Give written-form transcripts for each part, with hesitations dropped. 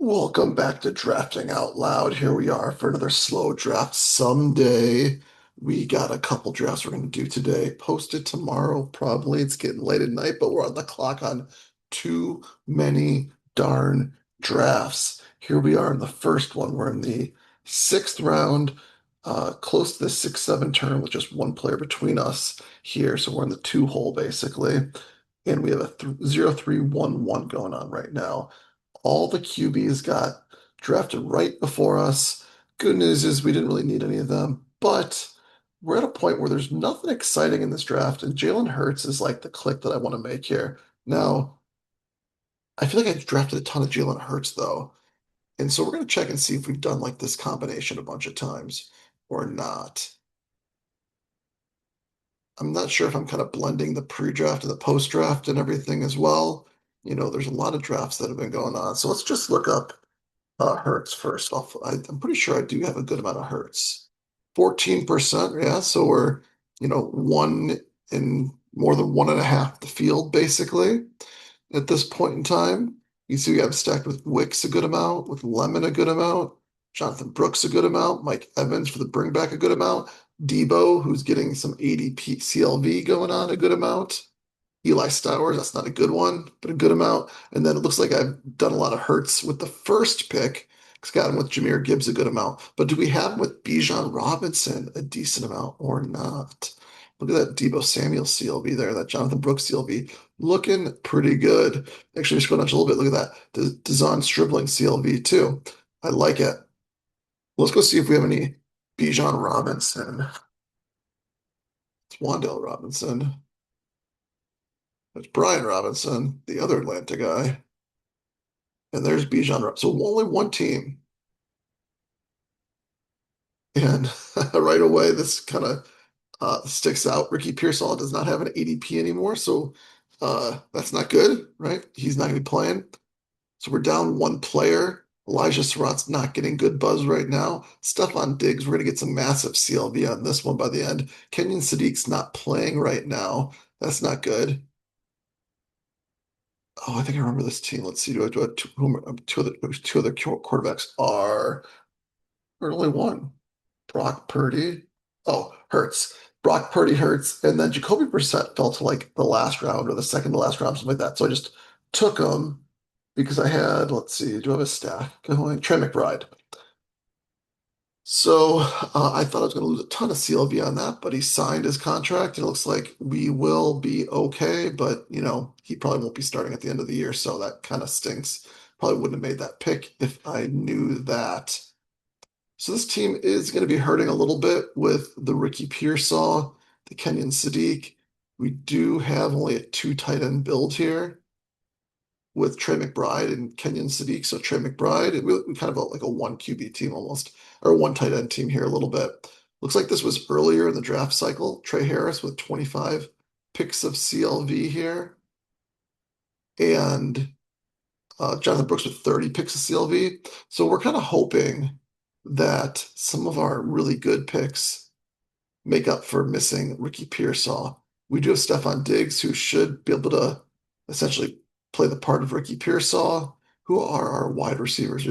Welcome back to Drafting Out Loud. Here we are for another slow draft someday. We got a couple drafts we're going to do today. Posted tomorrow, probably. It's getting late at night, but we're on the clock on too many darn drafts. Here we are in the first one. We're in the sixth round, close to the 6-7 turn with just one player between us here. So we're in the two hole basically. And we have a 0-3-1-1 going on right now. All the QBs got drafted right before us. Good news is we didn't really need any of them, but we're at a point where there's nothing exciting in this draft, and Jalen Hurts is like the click that I want to make here. Now, I feel like I drafted a ton of Jalen Hurts though, and so we're going to check and see if we've done like this combination a bunch of times or not. I'm not sure if I'm kind of blending the pre-draft and the post-draft and everything as well. There's a lot of drafts that have been going on. So let's just look up Hertz first off. I'm pretty sure I do have a good amount of Hertz. 14%, yeah. So we're, one in more than one and a half the field, basically, at this point in time. You see we have stacked with Wicks a good amount, with Lemon a good amount, Jonathan Brooks a good amount, Mike Evans for the bring back a good amount, Debo, who's getting some ADP CLV going on a good amount. Eli Stowers, that's not a good one, but a good amount. And then it looks like I've done a lot of Hurts with the first pick. It's got him with Jahmyr Gibbs a good amount. But do we have him with Bijan Robinson a decent amount or not? Look at that Debo Samuel CLV there, that Jonathan Brooks CLV. Looking pretty good. Actually, scroll down just a little bit. Look at that. Dazon Stribling CLV too. I like it. Let's go see if we have any Bijan Robinson. It's Wandale Robinson. That's Brian Robinson, the other Atlanta guy. And there's Bijan. So only one team. And right away, this kind of sticks out. Ricky Pearsall does not have an ADP anymore, so that's not good, right? He's not going to be playing. So we're down one player. Elijah Surratt's not getting good buzz right now. Stephon Diggs, we're going to get some massive CLV on this one by the end. Kenyon Sadiq's not playing right now. That's not good. Oh, I think I remember this team. Let's see. Do I two other quarterbacks are, or only one? Brock Purdy. Oh, Hurts. Brock Purdy hurts. And then Jacoby Brissett fell to like the last round or the second to last round, something like that. So I just took him because I had, let's see, do I have a stack going? Trey McBride. So I thought I was going to lose a ton of CLV on that, but he signed his contract. It looks like we will be okay, but he probably won't be starting at the end of the year, so that kind of stinks. Probably wouldn't have made that pick if I knew that. So this team is going to be hurting a little bit with the Ricky Pearsall, the Kenyon Sadiq. We do have only a two tight end build here with Trey McBride and Kenyon Sadiq. So Trey McBride, we kind of like a one QB team almost, or one tight end team here a little bit. Looks like this was earlier in the draft cycle. Trey Harris with 25 picks of CLV here, and Jonathan Brooks with 30 picks of CLV. So we're kind of hoping that some of our really good picks make up for missing Ricky Pearsall. We do have Stephon Diggs, who should be able to essentially play the part of Ricky Pearsall. Who are our wide receivers?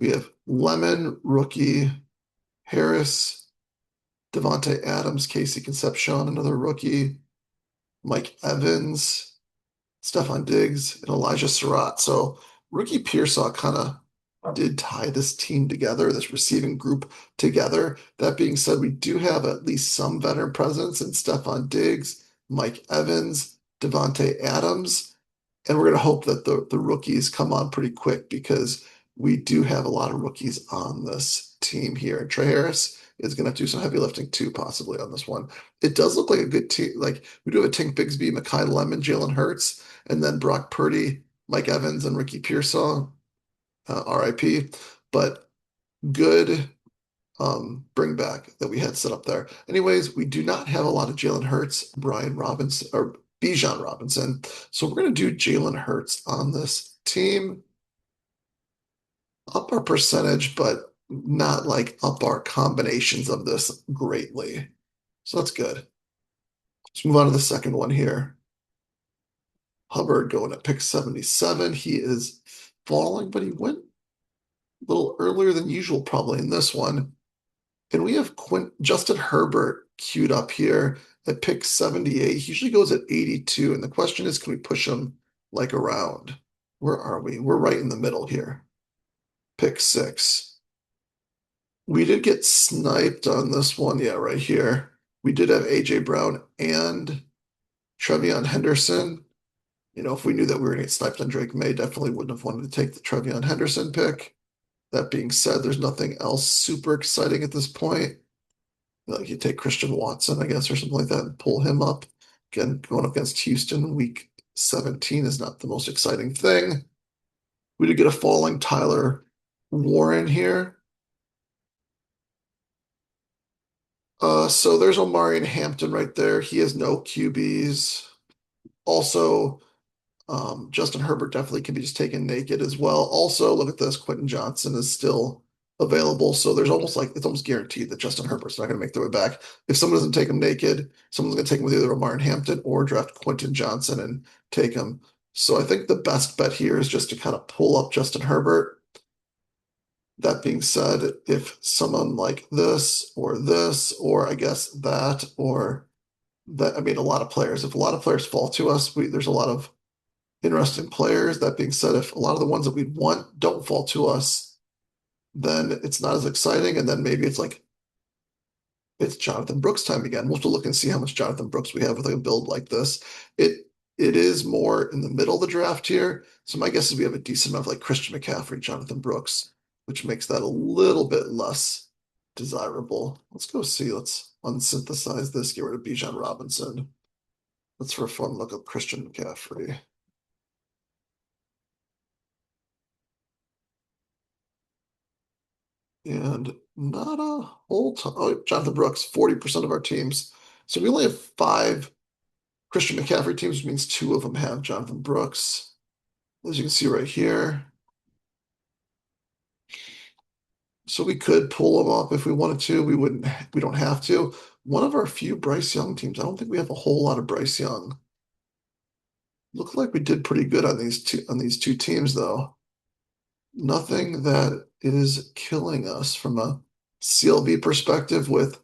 We have Lemon, rookie, Harris, Devontae Adams, Casey Concepcion, another rookie, Mike Evans, Stephon Diggs, and Elijah Surratt. So Ricky Pearsall kind of did tie this team together, this receiving group together. That being said, we do have at least some veteran presence in Stephon Diggs, Mike Evans, Devontae Adams, and we're going to hope that the rookies come on pretty quick because we do have a lot of rookies on this team here. And Trey Harris is going to do some heavy lifting too, possibly on this one. It does look like a good team. Like we do have a Tink Bigsby, Mekhi Lemon, Jalen Hurts, and then Brock Purdy, Mike Evans, and Ricky Pearsall. RIP, but good bring back that we had set up there. Anyways, we do not have a lot of Jalen Hurts, Brian Robinson, or Bijan Robinson. So we're going to do Jalen Hurts on this team. Up our percentage, but not like up our combinations of this greatly. So that's good. Let's move on to the second one here. Hubbard going at pick 77. He is falling, but he went a little earlier than usual probably in this one. And we have Justin Herbert queued up here at pick 78. He usually goes at 82. And the question is, can we push him like around? Where are we? We're right in the middle here. Pick 6. We did get sniped on this one. Yeah, right here. We did have AJ Brown and Trevion Henderson. You know, if we knew that we were going to get sniped on Drake May, definitely wouldn't have wanted to take the Trevion Henderson pick. That being said, there's nothing else super exciting at this point. Like you take Christian Watson, I guess, or something like that and pull him up. Again, going up against Houston week 17 is not the most exciting thing. We did get a falling Tyler Warren here. So there's Omarion Hampton right there. He has no QBs. Also, Justin Herbert definitely can be just taken naked as well. Also, look at this. Quentin Johnson is still available. So there's almost like it's almost guaranteed that Justin Herbert's not going to make their way back. If someone doesn't take him naked, someone's going to take him with either Omarion Hampton or draft Quentin Johnson and take him. So I think the best bet here is just to kind of pull up Justin Herbert. That being said, if someone like this, or I guess that, or that, I mean, a lot of players, if a lot of players fall to us, there's a lot of interesting players. That being said, if a lot of the ones that we want don't fall to us, then it's not as exciting. And then maybe it's like, it's Jonathan Brooks time again. We'll have to look and see how much Jonathan Brooks we have with a build like this. It is more in the middle of the draft here. So my guess is we have a decent amount of like Christian McCaffrey, Jonathan Brooks, which makes that a little bit less desirable. Let's go see. Let's unsynthesize this, get rid of Bijan Robinson. Let's for fun look up Christian McCaffrey. And not a whole ton. Oh, Jonathan Brooks, 40% of our teams. So we only have 5 Christian McCaffrey teams, which means 2 of them have Jonathan Brooks. As you can see right here. So we could pull them up if we wanted to. We don't have to. One of our few Bryce Young teams. I don't think we have a whole lot of Bryce Young. Looked like we did pretty good on these two teams though. Nothing that is killing us from a CLV perspective with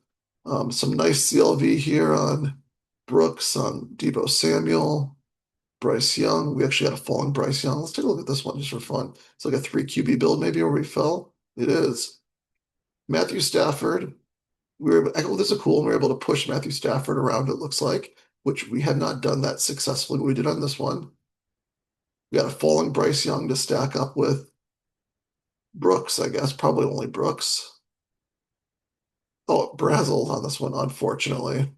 some nice CLV here on Brooks, on Deebo Samuel, Bryce Young. We actually had a falling Bryce Young. Let's take a look at this one just for fun. It's like a 3 QB build maybe where we fell. It is. Matthew Stafford. This is cool. We were able to push Matthew Stafford around, it looks like, which we had not done that successfully, but we did on this one. We got a falling Bryce Young to stack up with Brooks, I guess, probably only Brooks. Oh, Brazel on this one, unfortunately.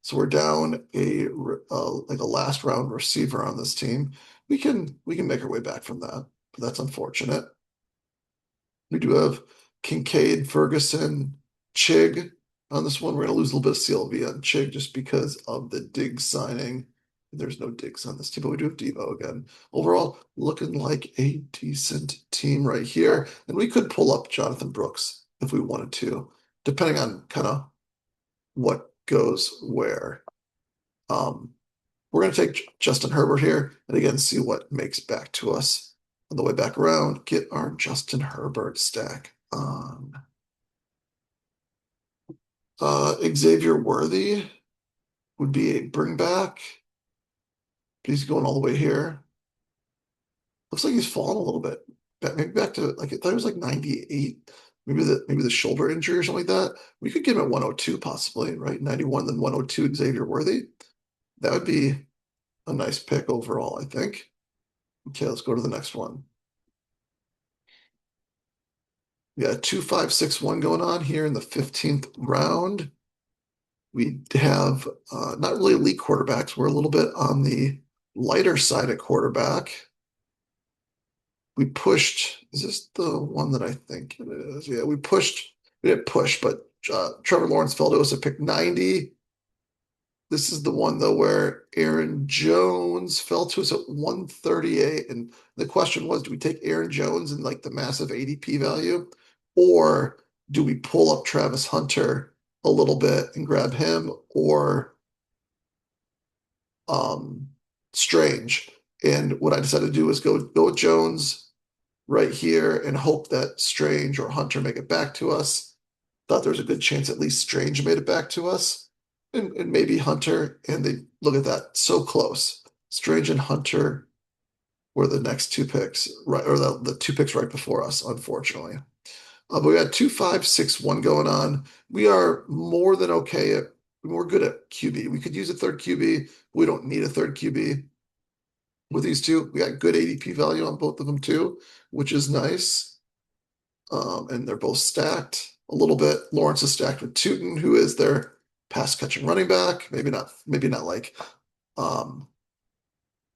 So we're down like a last round receiver on this team. We can make our way back from that, but that's unfortunate. We do have Kincaid, Ferguson, Chig on this one. We're going to lose a little bit of CLV on Chig just because of the Diggs signing. There's no Diggs on this team, but we do have Devo again. Overall, looking like a decent team right here. And we could pull up Jonathan Brooks if we wanted to, depending on kind of what goes where. We're going to take Justin Herbert here and again see what makes back to us on the way back around. Get our Justin Herbert stack on. Xavier Worthy would be a bring back. But he's going all the way here. Looks like he's fallen a little bit. Maybe back to like I thought it was like 98. Maybe the shoulder injury or something like that. We could get him at 102 possibly, right? 91, then 102 Xavier Worthy. That would be a nice pick overall, I think. Okay, let's go to the next one. We got 2-5-6-1 going on here in the 15th round. We have not really elite quarterbacks. We're a little bit on the lighter side at quarterback. We pushed, is this the one that I think it is? Yeah, we didn't push, but Trevor Lawrence fell to us at pick 90. This is the one though where Aaron Jones fell to us at 138. And the question was, do we take Aaron Jones in like the massive ADP value? Or do we pull up Travis Hunter a little bit and grab him or Strange? And what I decided to do was go with Jones, right here and hope that Strange or Hunter make it back to us. Thought there was a good chance at least Strange made it back to us, and maybe Hunter. And they look at that, so close. Strange and Hunter were the next two picks, right, or the two picks right before us, unfortunately. But we got 2, 5, 6, 1 going on. We are more than okay at, we're good at QB. We could use a third QB. We don't need a third QB with these two. We got good ADP value on both of them too, which is nice. And they're both stacked a little bit. Lawrence is stacked with Tootin, who is their pass catching running back. Maybe not like um,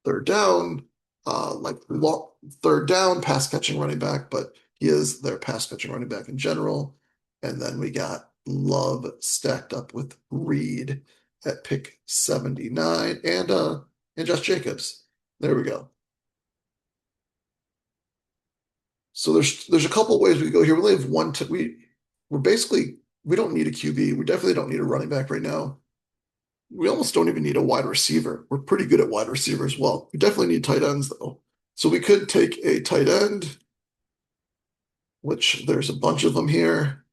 third down, third down pass catching running back, but he is their pass catching running back in general. And then we got Love stacked up with Reed at pick 79 and Josh Jacobs. There we go. So there's a couple ways we could go here. We only have one. We're basically we don't need a QB. We definitely don't need a running back right now. We almost don't even need a wide receiver. We're pretty good at wide receiver as well. We definitely need tight ends though. So we could take a tight end, which there's a bunch of them here.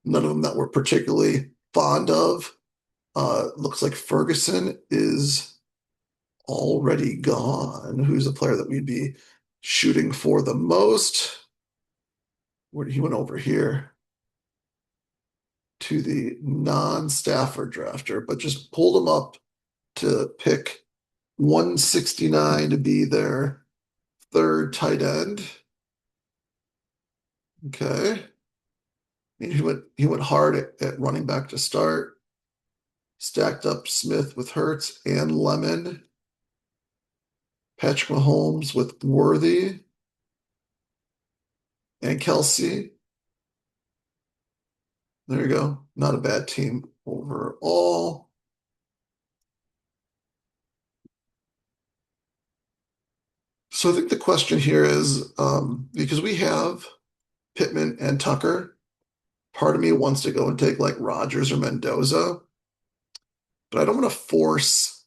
None of them that we're particularly fond of. Looks like Ferguson is already gone. Who's the player that we'd be shooting for the most? Where he went over here to the non-Stafford drafter, but just pulled him up to pick 169 to be their third tight end. Okay. He went hard at running back to start. Stacked up Smith with Hurts and Lemon. Patrick Mahomes with Worthy and Kelsey. There you go. Not a bad team overall. So I think the question here is because we have Pittman and Tucker, part of me wants to go and take like Rodgers or Mendoza, but I don't want to force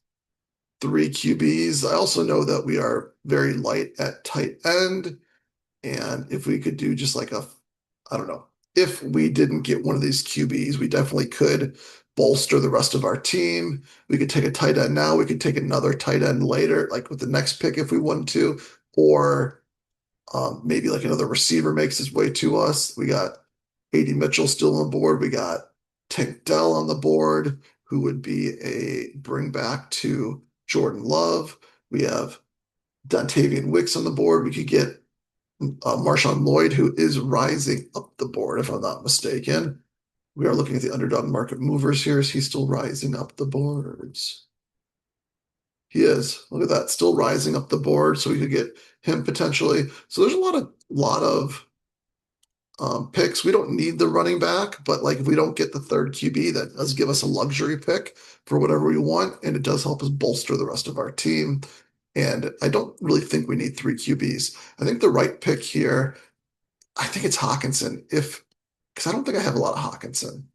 three QBs. I also know that we are very light at tight end. And if we could do just like I don't know, if we didn't get one of these QBs, we definitely could bolster the rest of our team. We could take a tight end now. We could take another tight end later, like with the next pick if we wanted to, or maybe like another receiver makes his way to us. We got AD Mitchell still on board. We got Tank Dell on the board, who would be a bring back to Jordan Love. We have Dontavian Wicks on the board. We could get Marshawn Lloyd, who is rising up the board, if I'm not mistaken. We are looking at the underdog market movers here. Is he still rising up the boards? He is. Look at that, still rising up the board. So we could get him potentially. So there's a lot of picks. We don't need the running back, but like if we don't get the third QB, that does give us a luxury pick for whatever we want, and it does help us bolster the rest of our team. And I don't really think we need three QBs. I think the right pick here, I think it's Hockenson. If because I don't think I have a lot of Hockenson.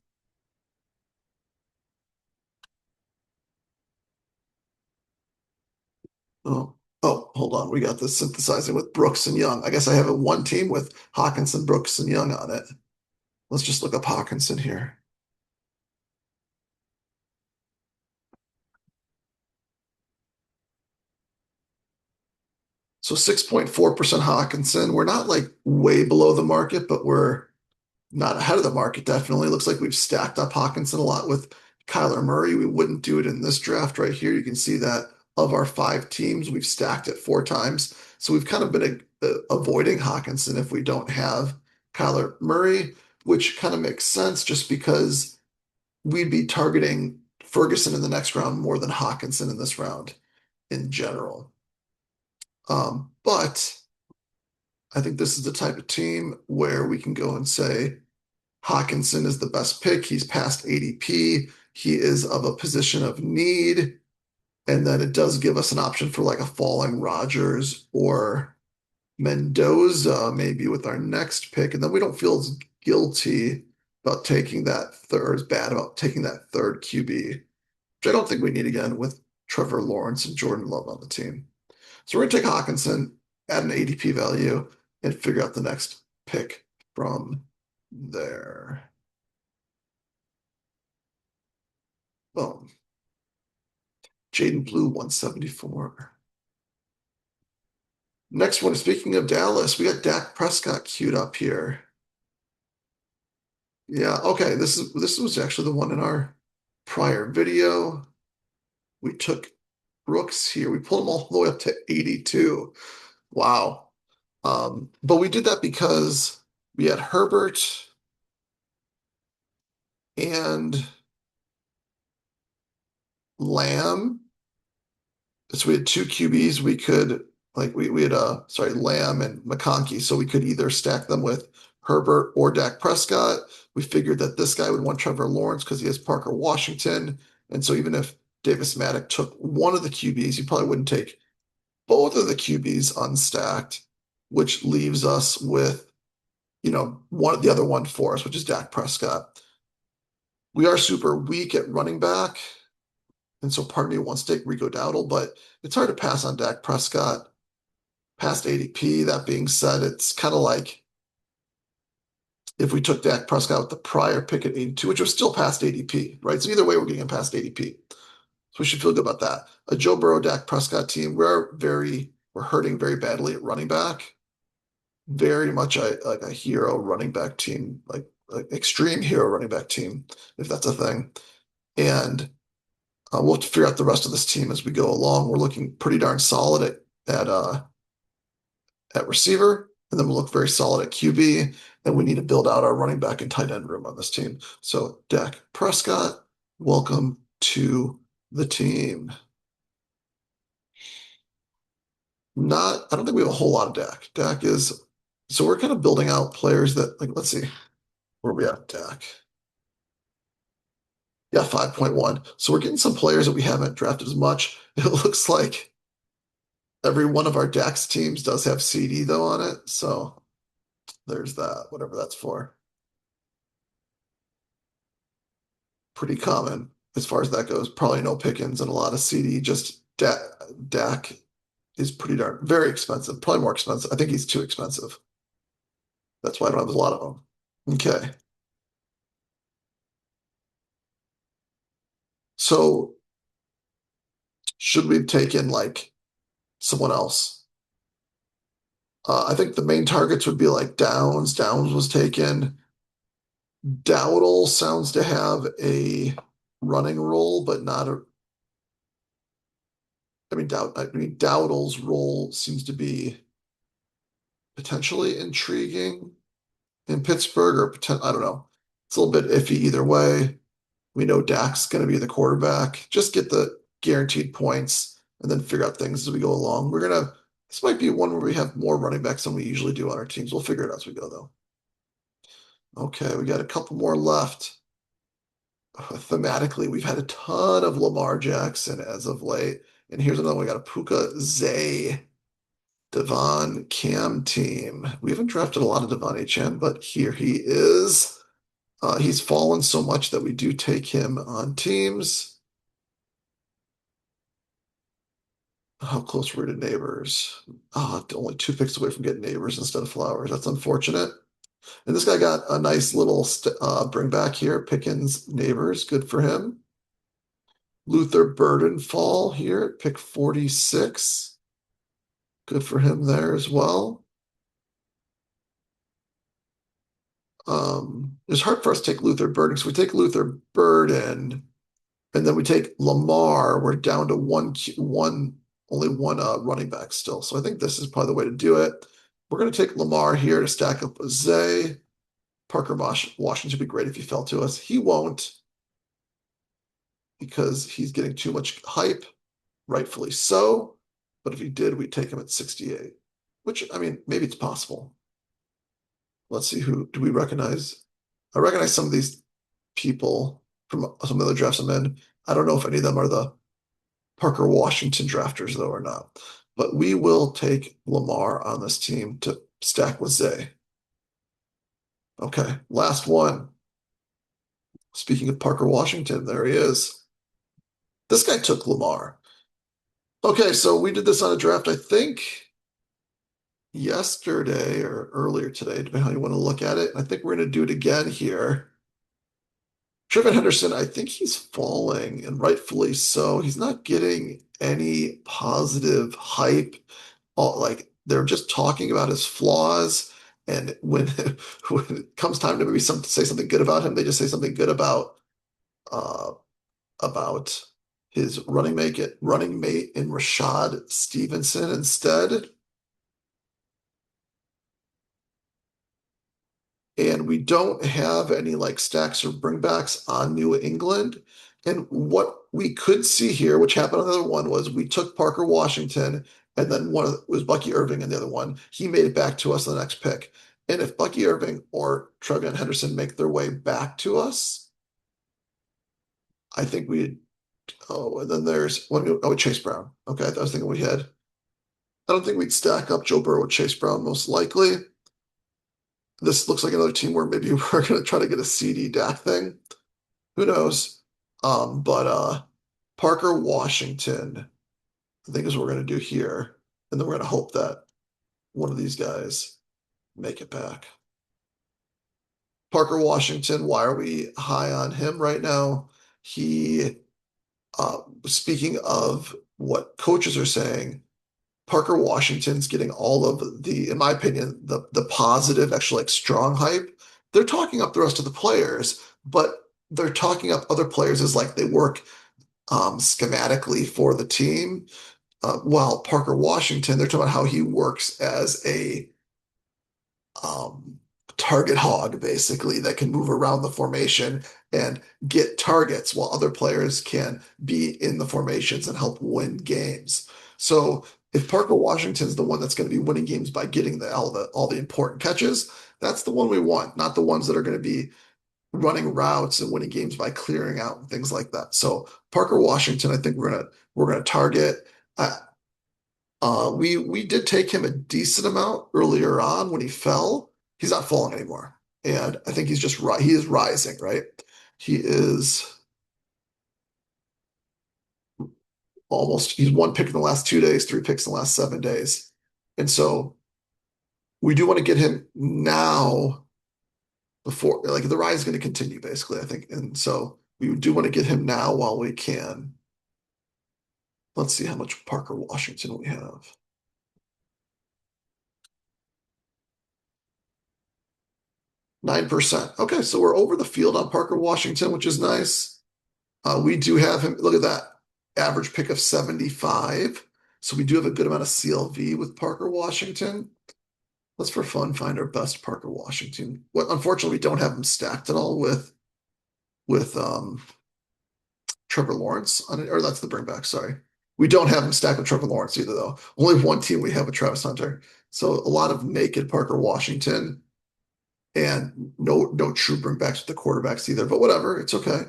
Oh, oh, hold on. We got this synthesizing with Brooks and Young. I guess I have a one team with Hockenson, Brooks, and Young on it. Let's just look up Hockenson here. So 6.4% Hockenson. We're not like way below the market, but we're not ahead of the market, definitely. Looks like we've stacked up Hockenson a lot with Kyler Murray. We wouldn't do it in this draft right here. You can see that of our 5 teams, we've stacked it 4 times. So we've kind of been avoiding Hockenson if we don't have Kyler Murray, which kind of makes sense just because we'd be targeting Ferguson in the next round more than Hockenson in this round in general. But I think this is the type of team where we can go and say Hockenson is the best pick. He's past ADP. He is of a position of need. And then it does give us an option for like a falling Rodgers or Mendoza, maybe with our next pick. And then we don't feel as guilty about taking that third, as bad about taking that third QB, which I don't think we need again with Trevor Lawrence and Jordan Love on the team. So we're going to take Hockenson, add an ADP value. and figure out the next pick from there. Boom. Jaden Blue 174. Next one, speaking of Dallas, we got Dak Prescott queued up here. Yeah, okay, this was actually the one in our prior video. We took Brooks here. We pulled him all the way up to 82. Wow. But we did that because we had Herbert and Lamb. So we had two QBs. We could we had Lamb and McConkey. So we could either stack them with Herbert or Dak Prescott. We figured that this guy would want Trevor Lawrence because he has Parker Washington. And so even if Davis Maddock took one of the QBs, he probably wouldn't take both of the QBs unstacked, which leaves us with, the other one for us, which is Dak Prescott. We are super weak at running back. And so part of me wants to take Rico Dowdle, but it's hard to pass on Dak Prescott past ADP. That being said, it's kind of like if we took Dak Prescott with the prior pick at 82, which was still past ADP, right? So either way, we're getting him past ADP. So we should feel good about that. A Joe Burrow, Dak Prescott team, we're hurting very badly at running back. Very much like a hero running back team, like extreme hero running back team, if that's a thing. And we'll have to figure out the rest of this team as we go along. We're looking pretty darn solid at receiver, and then we'll look very solid at QB. And we need to build out our running back and tight end room on this team. So Dak Prescott, welcome to the team. I don't think we have a whole lot of Dak. So we're kind of building out players that, let's see, where we at, Dak? Yeah, 5.1. So we're getting some players that we haven't drafted as much. It looks like every one of our Dax teams does have CD though on it. So there's that, whatever that's for. Pretty common as far as that goes. Probably no Pickens and a lot of CD. Just Dak is very expensive. Probably more expensive. I think he's too expensive. That's why I don't have a lot of them. Okay. So should we have taken someone else? I think the main targets would be like Downs. Downs was taken. Dowdle sounds to have a running role, but not a. Dowdle's role seems to be potentially intriguing in Pittsburgh, I don't know. It's a little bit iffy either way. We know Dak's going to be the quarterback. Just get the guaranteed points and then figure out things as we go along. This might be one where we have more running backs than we usually do on our teams. We'll figure it out as we go, though. Okay, we got a couple more left. Thematically, we've had a ton of Lamar Jackson as of late. And here's another one. We got a Puka Zay Devon Cam team. We haven't drafted a lot of Devon HM, but here he is. He's fallen so much that we do take him on teams. How close were we to Neighbors? Only 2 picks away from getting Neighbors instead of Flowers. That's unfortunate. And this guy got a nice little bring back here. Pickens Neighbors, good for him. Luther Burden fall here at pick 46. Good for him there as well. It's hard for us to take Luther Burden. So we take Luther Burden, and then we take Lamar. We're down to only one running back still. So I think this is probably the way to do it. We're going to take Lamar here to stack up with Zay. Parker Washington would be great if he fell to us. He won't because he's getting too much hype, rightfully so. But if he did, we'd take him at 68, which, maybe it's possible. Let's see, who do we recognize? I recognize some of these people from some of the drafts I'm in. I don't know if any of them are the Parker Washington drafters, though, or not. But we will take Lamar on this team to stack with Zay. Okay, last one. Speaking of Parker Washington, there he is. This guy took Lamar. Okay, so we did this on a draft, I think. yesterday or earlier today, depending on how you want to look at it. I think we're going to do it again here. Trevin Henderson, I think he's falling, and rightfully so. He's not getting any positive hype. Like they're just talking about his flaws, and when when it comes time to maybe say something good about him, they just say something good uh, about his running mate in Rashad Stevenson instead. And we don't have any like stacks or bringbacks on New England. And what we could see here, which happened on the other one, was we took Parker Washington, and then one of was Bucky Irving, and the other one he made it back to us on the next pick. And if Bucky Irving or TreVeyon Henderson make their way back to us, I think we. Oh, and then there's Chase Brown. Okay, I was thinking we had. I don't think we'd stack up Joe Burrow with Chase Brown most likely. This looks like another team where maybe we're going to try to get a CD Dak thing. Who knows? But Parker Washington, I think is what we're going to do here. And then we're going to hope that one of these guys make it back. Parker Washington, why are we high on him right now? He, speaking of what coaches are saying, Parker Washington's getting all of the, in my opinion, the positive, actually like strong hype. They're talking up the rest of the players, but they're talking up other players as like they work schematically for the team. While Parker Washington, they're talking about how he works as a um, target hog, basically, that can move around the formation and get targets while other players can be in the formations and help win games. So if Parker Washington's the one that's going to be winning games by getting all the important catches, that's the one we want, not the ones that are going to be running routes and winning games by clearing out and things like that. So Parker Washington, I think we're gonna target. We did take him a decent amount earlier on when he fell. He's not falling anymore, and I think he is rising, right? He is he's one pick in the last 2 days, three picks in the last 7 days, and so we do want to get him now before like the rise is going to continue basically, I think, and so we do want to get him now while we can. Let's see how much Parker Washington we have. 9%. Okay, so we're over the field on Parker Washington, which is nice. We do have him, look at that, average pick of 75. So we do have a good amount of CLV with Parker Washington. Let's for fun find our best Parker Washington. What unfortunately we don't have him stacked at all with Trevor Lawrence on it, or that's the bring back, sorry. We don't have him stacked with Trevor Lawrence either, though. Only one team we have with Travis Hunter. So a lot of naked Parker Washington and no true bringbacks with the quarterbacks either, but whatever, it's okay.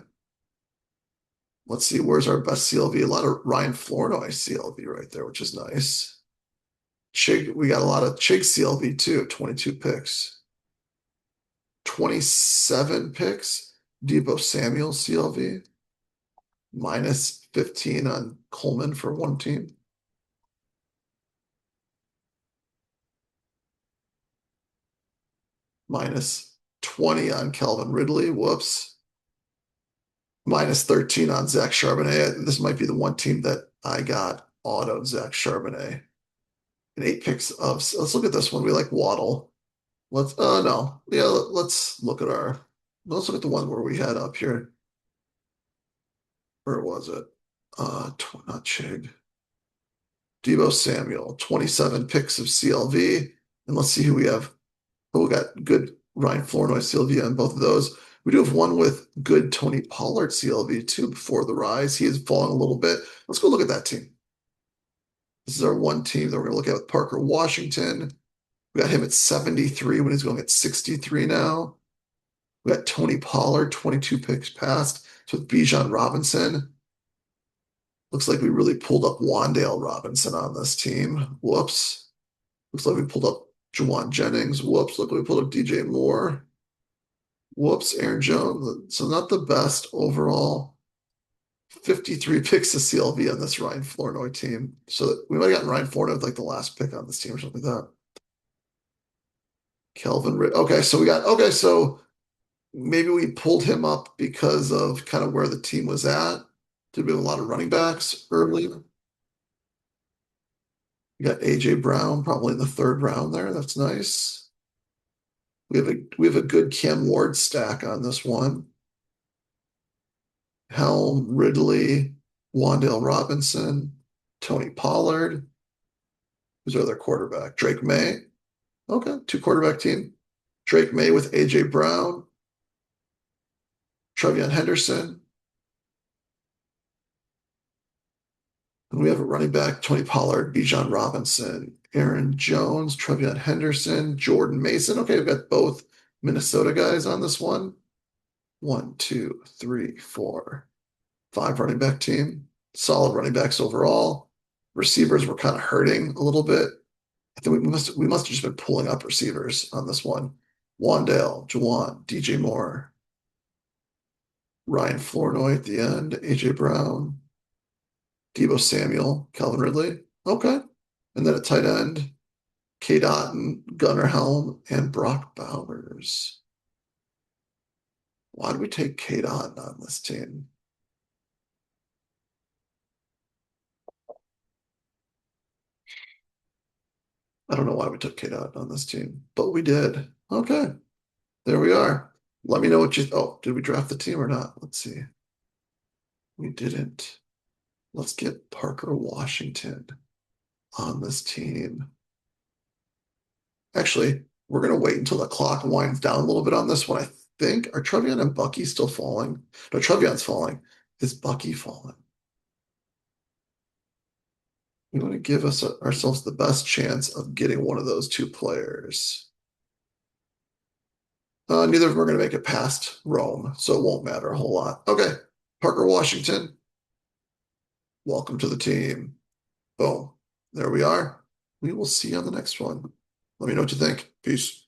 Let's see, where's our best CLV? A lot of Ryan Flournoy CLV right there, which is nice. Chig, we got a lot of Chig CLV too, 22 picks. 27 picks, Deebo Samuel CLV, minus 15 on Coleman for one team. Minus 20 on Calvin Ridley. Whoops. Minus 13 on Zach Charbonnet. This might be the one team that I got auto Zach Charbonnet. And 8 picks of, let's look at this one. We like Waddle. No. Yeah, let's look at the one where we had up here. Where was it? Not Chig. Deebo Samuel, 27 picks of CLV. And let's see who we have. Oh, we got good Ryan Flournoy CLV on both of those. We do have one with good Tony Pollard CLV too before the rise. He is falling a little bit. Let's go look at that team. This is our one team that we're going to look at with Parker Washington. We got him at 73 when he's going at 63 now. We got Tony Pollard, 22 picks passed. So with Bijan Robinson. Looks like we really pulled up Wan'Dale Robinson on this team. Whoops. Looks like we pulled up Jauan Jennings. Whoops. Look, we pulled up DJ Moore. Whoops, Aaron Jones. So not the best overall. 53 picks of CLV on this Ryan Flournoy team. So we might have gotten Ryan Flournoy with like the last pick on this team or something like that. Okay, so okay, so maybe we pulled him up because of kind of where the team was at. Did we have a lot of running backs early? We got AJ Brown probably in the third round there. That's nice. We have a good Cam Ward stack on this one. Helm, Ridley, Wandale Robinson, Tony Pollard. Who's our other quarterback? Drake May. Okay, two quarterback team. Drake May with AJ Brown, Trevion Henderson. And we have a running back, Tony Pollard, Bijan Robinson, Aaron Jones, Trevion Henderson, Jordan Mason. Okay, we've got both Minnesota guys on this one. 1, 2, 3, 4, 5 running back team. Solid running backs overall. Receivers were kind of hurting a little bit. I think we must have just been pulling up receivers on this one. Wandale, Juwan, DJ Moore, Ryan Flournoy at the end, AJ Brown, Deebo Samuel, Calvin Ridley. Okay. And then at tight end, Cade Otton, Gunnar Helm, and Brock Bowers. Why did we take Cade Otton on this team? I don't know why we took Cade Otton on this team, but we did. Okay. There we are. Let me know what you. Oh, did we draft the team or not? Let's see. We didn't. Let's get Parker Washington on this team. Actually, we're going to wait until the clock winds down a little bit on this one. I think, are Trevion and Bucky still falling? No, Trevion's falling. Is Bucky falling? We want to give ourselves the best chance of getting one of those two players. Neither of them are going to make it past Rome, so it won't matter a whole lot. Okay, Parker Washington, welcome to the team. Boom. There we are. We will see you on the next one. Let me know what you think. Peace.